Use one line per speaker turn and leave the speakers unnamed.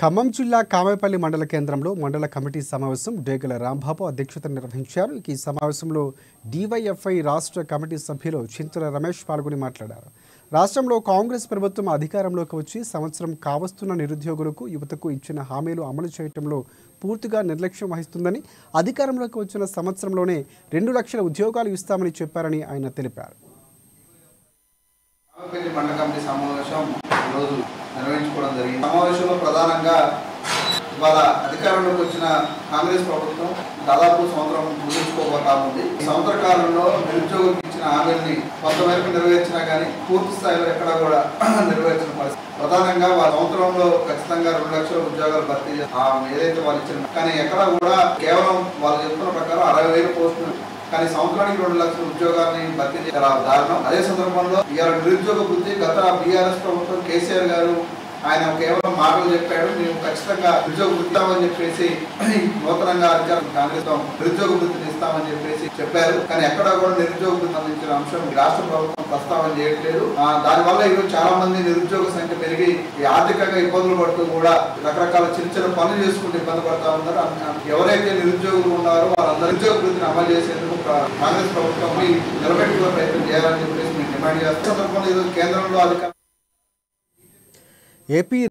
ఖమ్మం జిల్లా కామేపల్లి మండల కేంద్రంలో మండల కమిటీ సమావేశం డేగల రాంబాబు అధ్యక్షతన నిర్వహించారు. ఈ సమావేశంలో డివైఎఫ్ఐ రాష్ట్ర కమిటీ సభ్యులు చింతల రమేష్ పాల్గొని మాట్లాడారు. రాష్ట్రంలో కాంగ్రెస్ ప్రభుత్వం అధికారంలోకి వచ్చి సంవత్సరం కావస్తున్న నిరుద్యోగులకు యువతకు ఇచ్చిన హామీలు అమలు చేయడంలో పూర్తిగా నిర్లక్ష్యం వహిస్తుందని, అధికారంలోకి వచ్చిన సంవత్సరంలోనే 2 లక్షల ఉద్యోగాలు ఇస్తామని చెప్పారని ఆయన తెలిపారు.
నిర్వహించుకోవడం జరిగింది. సమావేశంలో ప్రధానంగా ఇవాళ అధికారంలోకి వచ్చిన కాంగ్రెస్ ప్రభుత్వం దాదాపు సంవత్సరం ముగించుకోబోతా ఉంది. ఈ సంవత్సర కాలంలో నిరుద్యోగులకు ఇచ్చిన హామీల్ని కొంతమేరకు నెరవేర్చినా కానీ పూర్తి స్థాయిలో ఎక్కడా కూడా నెరవేర్చిన పరిస్థితి. ప్రధానంగా వాళ్ళ సంవత్సరంలో ఖచ్చితంగా 2 లక్షల ఉద్యోగాలు భర్తీ ఏదైతే వాళ్ళు ఇచ్చిన, కానీ ఎక్కడా కూడా కేవలం వాళ్ళు చెప్తున్న ప్రకారం 60,000 పోస్టులు, కానీ సంవత్సరానికి 2 లక్షల ఉద్యోగాన్ని భర్తీ చేయడం దారుణం. అదే సందర్భంలో ఇవాళ నిరుద్యోగ వృద్ధి గత బీఆర్ఎస్ ప్రభుత్వం కేసీఆర్ గారు ఆయన కేవలం మాటలు చెప్పాడు, మేము ఖచ్చితంగా నిరుద్యోగ వృద్ధి ఇస్తామని చెప్పేసి నూతనంగా అధికారం కాంగ్రెస్ నిరుద్యోగ వృద్ధిని ఇస్తామని చెప్పేసి చెప్పారు. కానీ ఎక్కడా కూడా నిరుద్యోగ వృద్ధి అందించిన అంశం రాష్ట్ర ప్రభుత్వం ప్రస్తావన చేయట్లేదు. దానివల్ల ఈరోజు చాలా మంది నిరుద్యోగ సంఖ్య పెరిగి ఆర్థికంగా ఇబ్బందులు పడుతూ కూడా రకరకాల చిన్న పనులు చేసుకుంటూ ఇబ్బంది పడతా ఉన్నారు. ఎవరైతే నిరుద్యోగులు ఉన్నారో వాళ్ళందరూ నిరుద్యోగ వృద్ధిని అమలు చేసేందుకు కాంగ్రెస్ ప్రభుత్వం నిలబెట్టుకునే ప్రయత్నం చేయాలని చెప్పేసి మేము డిమాండ్ చేస్తాం. సందర్భంలో ఈరోజు కేంద్రంలో అధికారం
ఏపీ